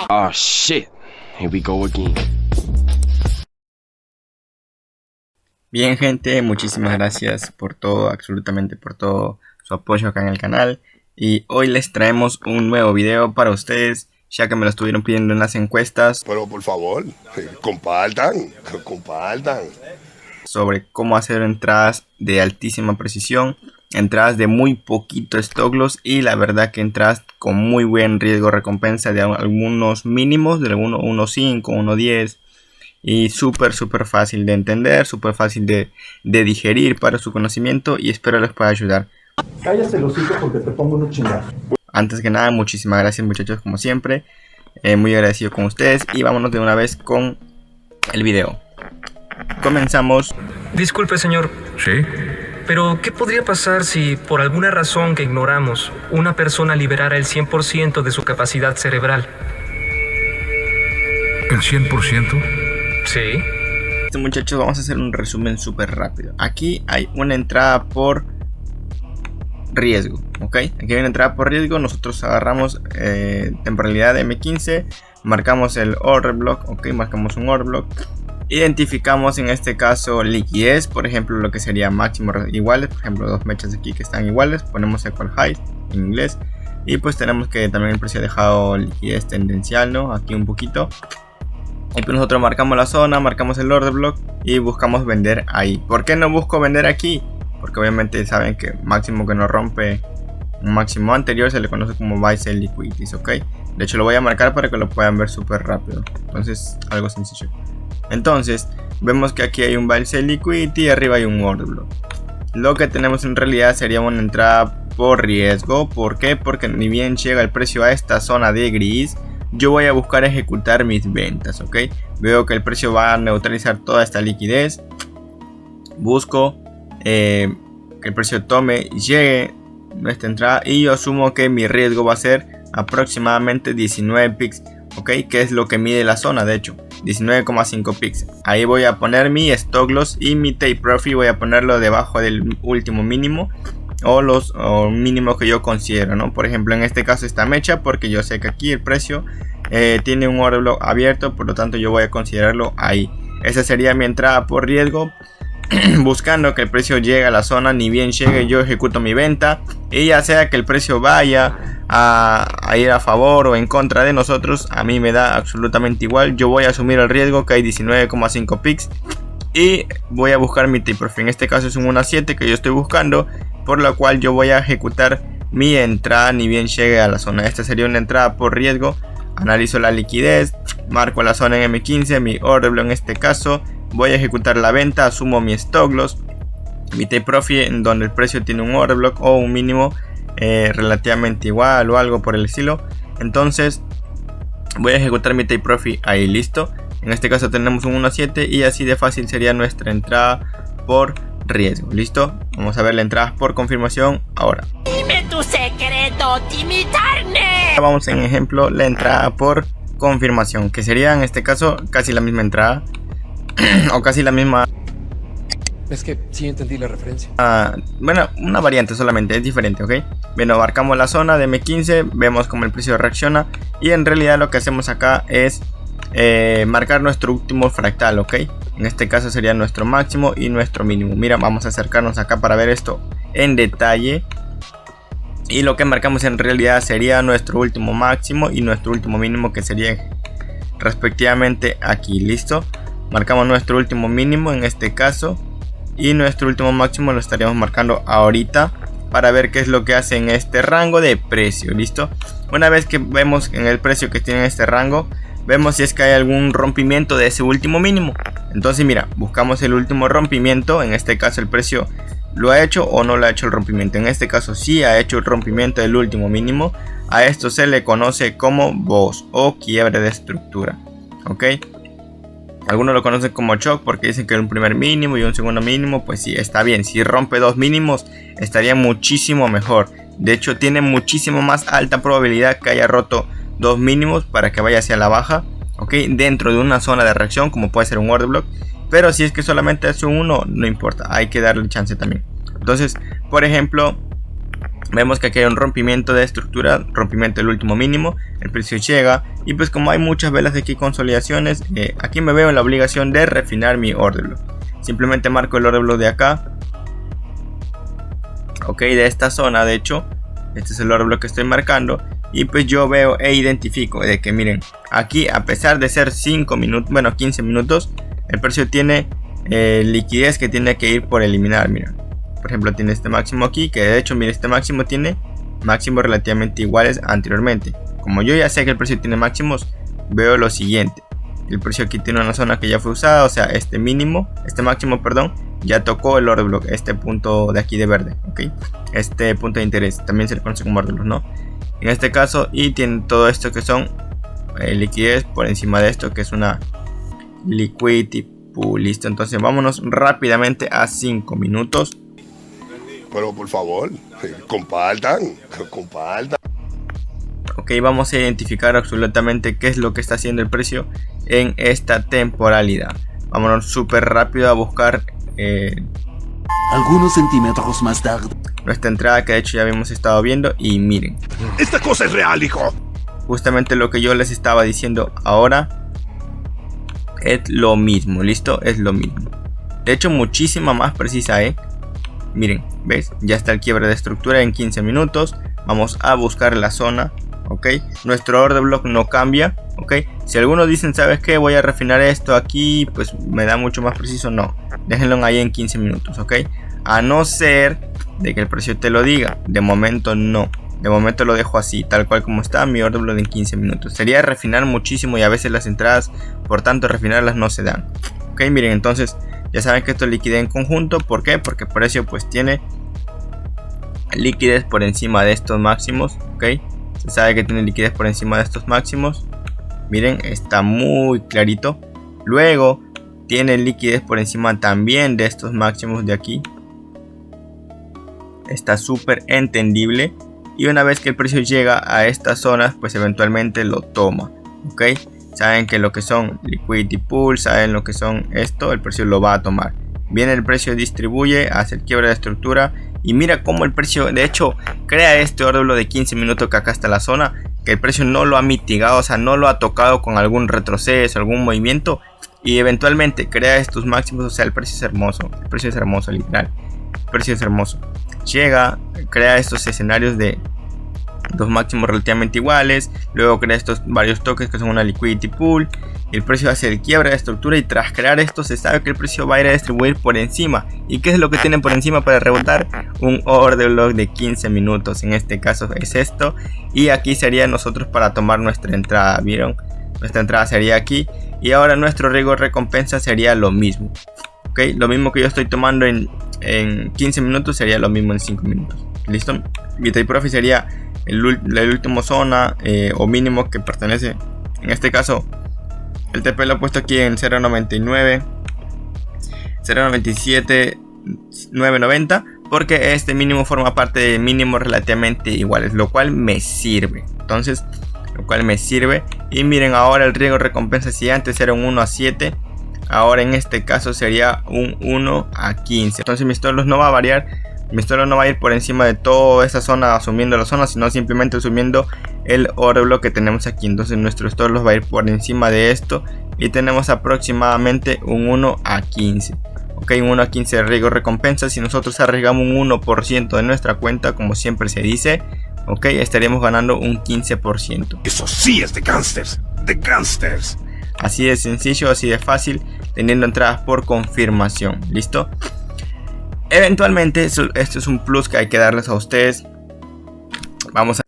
Oh shit, here we go again. Bien, gente, muchísimas gracias por todo, absolutamente por todo su apoyo acá en el canal. Y hoy les traemos un nuevo video para ustedes, ya que me lo estuvieron pidiendo en las encuestas. Pero por favor, compartan. Sobre cómo hacer entradas de altísima precisión, entradas de muy poquito stop loss y la verdad que entradas con muy buen riesgo recompensa de algunos mínimos, de 1.5, 1.10. Y súper fácil de entender, súper fácil de digerir para su conocimiento, y espero les pueda ayudar. Cállate los hijos porque te pongo unos chingazos. Antes que nada, muchísimas gracias, muchachos, como siempre. Muy agradecido con ustedes y vámonos de una vez con el video. Comenzamos. Disculpe, señor. ¿Sí? Pero, ¿qué podría pasar si, por alguna razón que ignoramos, una persona liberara el 100% de su capacidad cerebral? ¿El 100%? Sí. Muchachos, vamos a hacer un resumen súper rápido. Aquí hay una entrada por riesgo, ¿ok? Aquí hay una entrada por riesgo. Nosotros agarramos temporalidad de M15, marcamos el order block, ¿ok? Marcamos un order block. Identificamos en este caso liquidez, por ejemplo, lo que sería máximo iguales, por ejemplo, dos mechas aquí que están iguales, ponemos equal highs en inglés. Y pues tenemos que también el precio ha dejado liquidez tendencial, ¿no? Aquí un poquito. Y pues nosotros marcamos la zona, marcamos el order block y buscamos vender ahí. ¿Por qué no busco vender aquí? Porque obviamente saben que máximo que no rompe un máximo anterior se le conoce como buy sell liquidities, ¿ok? De hecho lo voy a marcar para que lo puedan ver súper rápido. Entonces, algo sencillo. Entonces, vemos que aquí hay un buy sell liquidity y arriba hay un order block. Lo que tenemos en realidad sería una entrada por riesgo. ¿Por qué? Porque ni bien llega el precio a esta zona de gris, yo voy a buscar ejecutar mis ventas, ¿ok? Veo que el precio va a neutralizar toda esta liquidez. Busco que el precio tome y llegue nuestra entrada. Y yo asumo que mi riesgo va a ser aproximadamente 19 pics, ¿ok? Que es lo que mide la zona, de hecho. 19,5 pics. Ahí voy a poner mi stop loss y mi take profit voy a ponerlo debajo del último mínimo. O los mínimos que yo considero, ¿no? Por ejemplo, en este caso esta mecha, porque yo sé que aquí el precio tiene un order block abierto, por lo tanto yo voy a considerarlo ahí. Esa sería mi entrada por riesgo, buscando que el precio llegue a la zona. Ni bien llegue, yo ejecuto mi venta, y ya sea que el precio vaya a ir a favor o en contra de nosotros, a mí me da absolutamente igual. Yo voy a asumir el riesgo que hay 19,5 pics y voy a buscar mi take profit. En este caso es un 1.7 que yo estoy buscando, por lo cual yo voy a ejecutar mi entrada ni bien llegue a la zona. Esta sería una entrada por riesgo. Analizo la liquidez, marco la zona en M15, mi order block en este caso. Voy a ejecutar la venta, asumo mi stop loss, mi take profit en donde el precio tiene un order block o un mínimo relativamente igual o algo por el estilo. Entonces voy a ejecutar mi take profit ahí, listo. En este caso tenemos un 1.7 y así de fácil sería nuestra entrada por riesgo. Listo, vamos a ver la entrada por confirmación ahora. Dime tu secreto, Timmy Turner. Vamos en ejemplo la entrada por confirmación, que sería en este caso casi la misma entrada o casi la misma. Es que sí entendí la referencia. Bueno, una variante solamente, es diferente, ¿ok? Bueno, abarcamos la zona de M15, vemos cómo el precio reacciona y en realidad lo que hacemos acá es marcar nuestro último fractal, ¿ok? En este caso sería nuestro máximo y nuestro mínimo. Mira, vamos a acercarnos acá para ver esto en detalle. Y lo que marcamos en realidad sería nuestro último máximo y nuestro último mínimo, que sería respectivamente aquí, ¿listo? Marcamos nuestro último mínimo en este caso y nuestro último máximo lo estaríamos marcando ahorita para ver qué es lo que hace en este rango de precio, ¿listo? Una vez que vemos en el precio que tiene este rango, vemos si es que hay algún rompimiento de ese último mínimo. Entonces mira, buscamos el último rompimiento. En este caso el precio lo ha hecho o no lo ha hecho el rompimiento. En este caso sí ha hecho el rompimiento del último mínimo. A esto se le conoce como BOS o quiebre de estructura, ¿ok? Algunos lo conocen como shock porque dicen que un primer mínimo y un segundo mínimo. Pues sí, está bien. Si rompe dos mínimos estaría muchísimo mejor. De hecho tiene muchísimo más alta probabilidad que haya roto dos mínimos para que vaya hacia la baja, ¿ok? Dentro de una zona de reacción como puede ser un order block. Pero si es que solamente hace uno, no importa, hay que darle chance también. Entonces, por ejemplo, Vemos que aquí hay un rompimiento de estructura, rompimiento del último mínimo, el precio llega y pues como hay muchas velas de aquí consolidaciones, aquí me veo en la obligación de refinar mi order block. Simplemente marco el order block de acá, ok, de esta zona. De hecho, este es el order block que estoy marcando y pues yo veo e identifico de que miren, aquí a pesar de ser 5 minutos, bueno 15 minutos, el precio tiene liquidez que tiene que ir por eliminar. Miren, por ejemplo tiene este máximo aquí, que de hecho mire, este máximo tiene máximos relativamente iguales anteriormente. Como yo ya sé que el precio tiene máximos, veo lo siguiente: el precio aquí tiene una zona que ya fue usada, o sea este máximo perdón, ya tocó el order block, este punto de aquí de verde, ok, este punto de interés, también se le conoce como order block, ¿no? En este caso, y tiene todo esto que son liquidez por encima de esto, que es una liquidity pool. Listo, entonces vámonos rápidamente a 5 minutos. Pero por favor, compartan. Ok, vamos a identificar absolutamente qué es lo que está haciendo el precio en esta temporalidad. Vámonos súper rápido a buscar algunos centímetros más tarde. Nuestra entrada, que de hecho ya habíamos estado viendo, y miren. Esta cosa es real, hijo. Justamente lo que yo les estaba diciendo ahora es lo mismo, listo, es lo mismo. De hecho, muchísima más precisa, Miren, ¿ves? Ya está el quiebre de estructura en 15 minutos. Vamos a buscar la zona, ok. Nuestro order block no cambia, ok. Si algunos dicen, ¿sabes qué? Voy a refinar esto aquí, pues me da mucho más preciso. No, déjenlo ahí en 15 minutos, ok. A no ser de que el precio te lo diga. De momento no. De momento lo dejo así, tal cual como está mi order block en 15 minutos. Sería refinar muchísimo y a veces las entradas, por tanto refinarlas no se dan. Ok, miren, entonces ya saben que esto es liquidez en conjunto. ¿Por qué? Porque el precio pues tiene liquidez por encima de estos máximos. Ok, se sabe que tiene liquidez por encima de estos máximos. Miren, está muy clarito. Luego tiene liquidez por encima también de estos máximos de aquí. Está súper entendible. Y una vez que el precio llega a estas zonas, pues eventualmente lo toma. Ok, saben que lo que son liquidity pool, saben lo que son esto, el precio lo va a tomar. Viene el precio, distribuye, hace el quiebre de estructura. Y mira cómo el precio, de hecho, crea este order block de 15 minutos que acá está la zona. Que el precio no lo ha mitigado, o sea, no lo ha tocado con algún retroceso, algún movimiento. Y eventualmente crea estos máximos, o sea, el precio es hermoso. El precio es hermoso, literal. El precio es hermoso. Llega, crea estos escenarios de dos máximos relativamente iguales. Luego crea estos varios toques que son una liquidity pool. El precio hace el quiebre de estructura y tras crear esto se sabe que el precio va a ir a distribuir por encima. ¿Y qué es lo que tienen por encima para rebotar? Un order block de 15 minutos. En este caso es esto. Y aquí sería nosotros para tomar nuestra entrada. ¿Vieron? Nuestra entrada sería aquí. Y ahora nuestro riesgo recompensa sería lo mismo. ¿Ok? Lo mismo que yo estoy tomando en 15 minutos sería lo mismo en 5 minutos. ¿Listo? Mi take profit sería la última zona o mínimo que pertenece. En este caso el TP lo he puesto aquí en 0.99, 0.97, 9.90, porque este mínimo forma parte de mínimos relativamente iguales, lo cual me sirve. Entonces, lo cual me sirve. Y miren, ahora el riesgo recompensa, si antes era un 1 a 7, ahora en este caso sería un 1 a 15. Entonces mi stop loss no va a variar. Mi stop loss no va a ir por encima de toda esa zona, asumiendo la zona, sino simplemente asumiendo el order block que tenemos aquí. Entonces nuestro stop loss va a ir por encima de esto y tenemos aproximadamente un 1 a 15. Ok, un 1 a 15 de riesgo recompensa. Si nosotros arriesgamos un 1% de nuestra cuenta, como siempre se dice, ok, estaríamos ganando un 15%. Eso sí es de gangsters, de gangsters. Así de sencillo, así de fácil, teniendo entradas por confirmación. ¿Listo? Eventualmente, esto es un plus que hay que darles a ustedes. Vamos a...